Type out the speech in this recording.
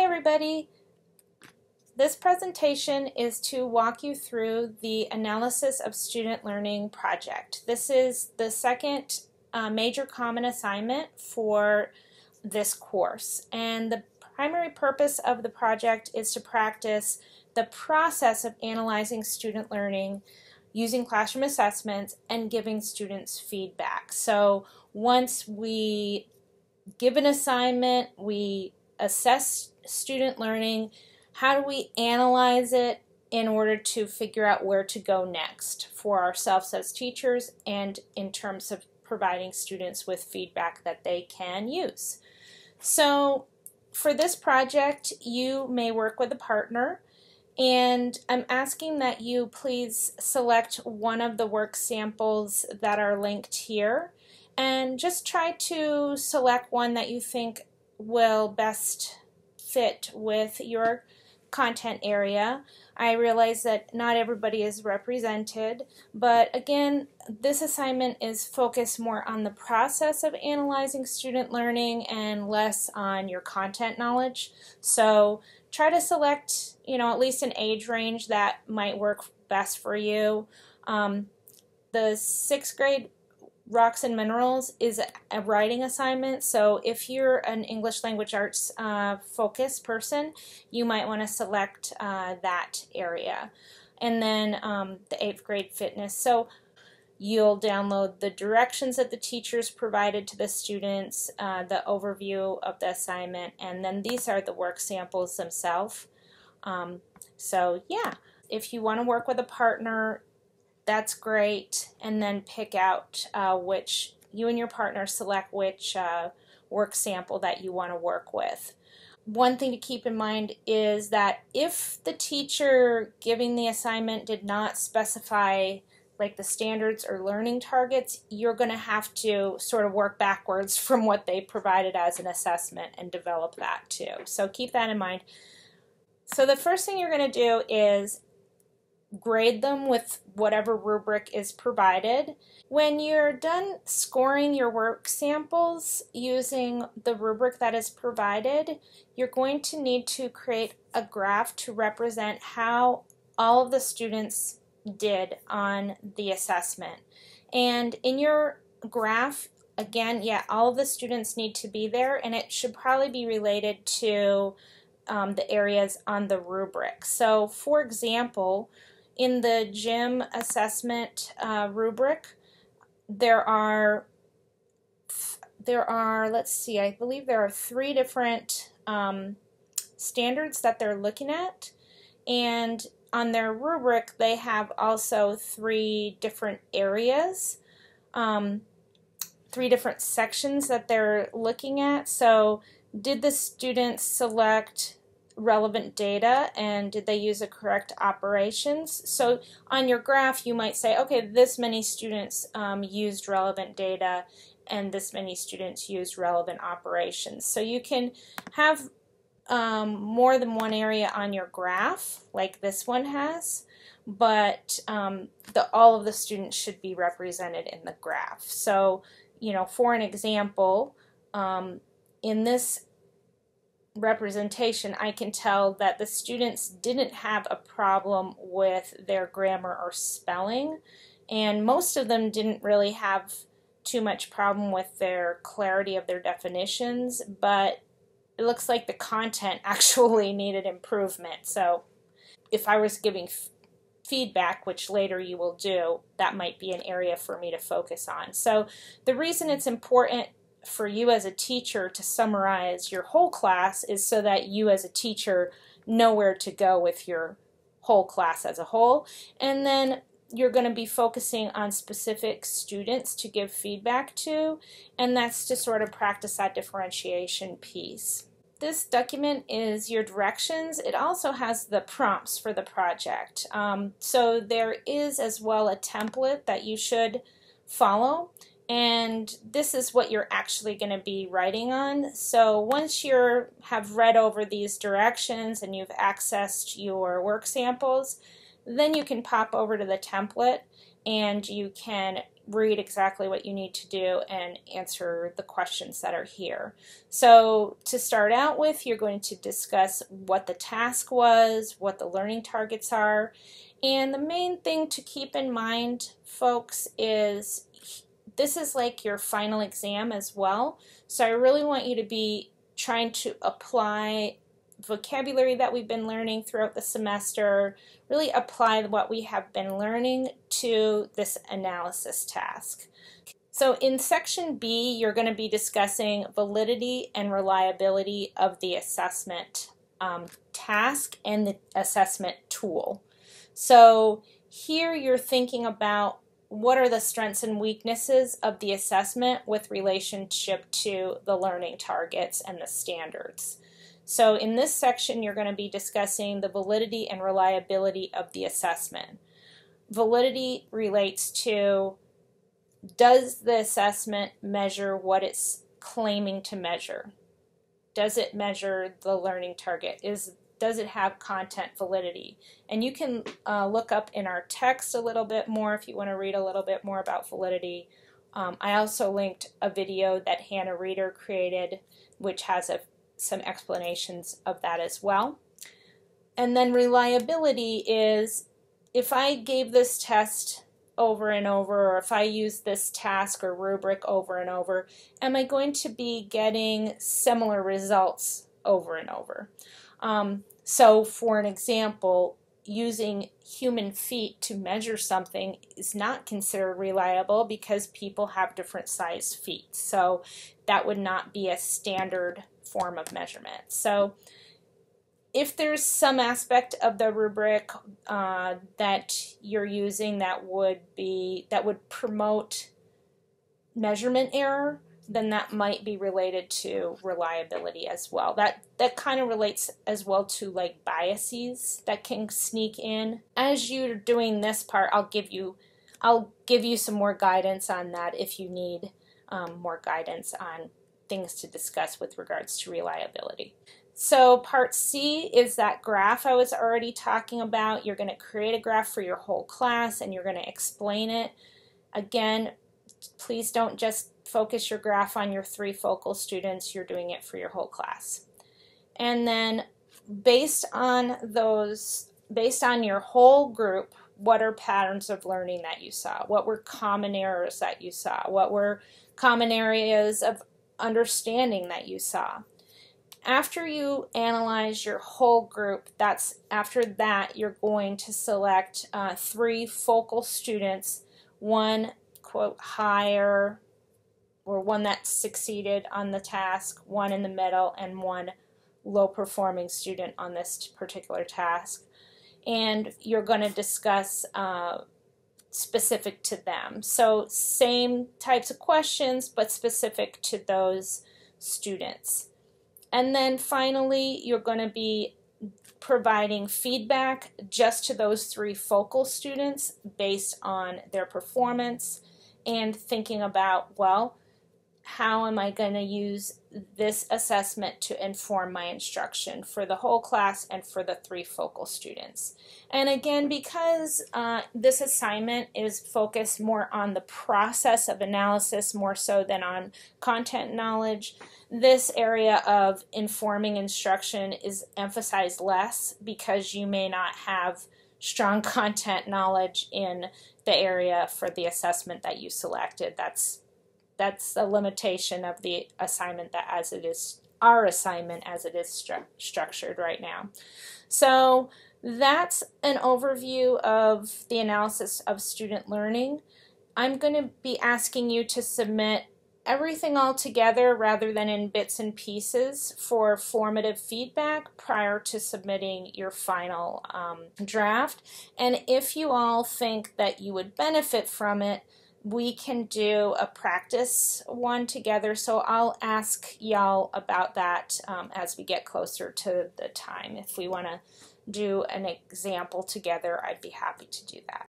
everybody. This presentation is to walk you through the Analysis of Student Learning project. This is the second major common assignment for this course, and the primary purpose of the project is to practice the process of analyzing student learning using classroom assessments and giving students feedback. So once we give an assignment, we assess student learning, how do we analyze it in order to figure out where to go next for ourselves as teachers and in terms of providing students with feedback that they can use. So for this project, you may work with a partner, and I'm asking that you please select one of the work samples that are linked here and just try to select one that you think will best fit with your content area. I realize that not everybody is represented, but again, this assignment is focused more on the process of analyzing student learning and less on your content knowledge. So try to select, at least an age range that might work best for you. The 6th grade Rocks and Minerals is a writing assignment, so if you're an English language arts focused person, you might want to select that area. And then the 8th grade fitness, so you'll download the directions that the teachers provided to the students, the overview of the assignment, and then these are the work samples themselves. So yeah, if you want to work with a partner, that's great, and then pick out which you and your partner select which work sample that you want to work with. One thing to keep in mind is that if the teacher giving the assignment did not specify like the standards or learning targets, you're going to have to sort of work backwards from what they provided as an assessment and develop that too. So keep that in mind. So the first thing you're going to do is grade them with whatever rubric is provided. When you're done scoring your work samples using the rubric that is provided, you're going to need to create a graph to represent how all of the students did on the assessment. And in your graph, again, all of the students need to be there, and it should probably be related to the areas on the rubric. So for example, in the gym assessment rubric, there are, let's see, I believe there are 3 different standards that they're looking at, and on their rubric they have also 3 different areas, 3 different sections that they're looking at. So did the students select relevant data, and did they use the correct operations? So on your graph you might say, okay, this many students used relevant data and this many students used relevant operations. So you can have more than one area on your graph like this one has, but all of the students should be represented in the graph. So for an example, in this representation, I can tell that the students didn't have a problem with their grammar or spelling, and most of them didn't really have too much problem with their clarity of their definitions, but it looks like the content actually needed improvement. So if I was giving feedback, which later you will do, that might be an area for me to focus on. So the reason it's important for you as a teacher to summarize your whole class is so that you as a teacher know where to go with your whole class as a whole, and then you're going to be focusing on specific students to give feedback to, and that's to sort of practice that differentiation piece. This document is your directions. It also has the prompts for the project. So there is as well a template that you should follow, and this is what you're actually going to be writing on. So once you have read over these directions and you've accessed your work samples, then you can pop over to the template and you can read exactly what you need to do and answer the questions that are here. So to start out with, you're going to discuss what the task was, what the learning targets are, and the main thing to keep in mind, folks, is this is like your final exam as well. So I really want you to be trying to apply vocabulary that we've been learning throughout the semester, really apply what we have been learning to this analysis task. So in section B, you're going to be discussing validity and reliability of the assessment task and the assessment tool. So here you're thinking about what are the strengths and weaknesses of the assessment with relationship to the learning targets and the standards. So in this section, you're going to be discussing the validity and reliability of the assessment. Validity relates to, does the assessment measure what it's claiming to measure? Does it measure the learning target? Does it have content validity? And you can look up in our text a little bit more if you want to read a little bit more about validity. I also linked a video that Hannah Reeder created, which has some explanations of that as well. And then reliability is, if I gave this test over and over, or if I use this task or rubric over and over, am I going to be getting similar results over and over? So for an example, using human feet to measure something is not considered reliable because people have different size feet. So that would not be a standard form of measurement. So if there's some aspect of the rubric that you're using that would promote measurement error, then that might be related to reliability as well. That kind of relates as well to like biases that can sneak in. As you're doing this part, I'll give you some more guidance on that if you need more guidance on things to discuss with regards to reliability. So part C is that graph I was already talking about. You're going to create a graph for your whole class and you're going to explain it. Again, please don't just focus your graph on your 3 focal students. You're doing it for your whole class. And then based on your whole group, what are patterns of learning that you saw? What were common errors that you saw? What were common areas of understanding that you saw? After you analyze your whole group, after that you're going to select 3 focal students, one quote higher, or one that succeeded on the task, one in the middle, and one low performing student on this particular task. And you're going to discuss specific to them. So same types of questions, but specific to those students. And then finally, you're going to be providing feedback just to those 3 focal students based on their performance and thinking about, well, how am I going to use this assessment to inform my instruction for the whole class and for the 3 focal students. And again, because this assignment is focused more on the process of analysis more so than on content knowledge, this area of informing instruction is emphasized less because you may not have strong content knowledge in the area for the assessment that you selected. That's a limitation of the assignment our assignment as it is structured right now. So that's an overview of the analysis of student learning. I'm going to be asking you to submit everything all together rather than in bits and pieces for formative feedback prior to submitting your final draft. And if you all think that you would benefit from it, we can do a practice one together, so I'll ask y'all about that as we get closer to the time. If we want to do an example together, I'd be happy to do that.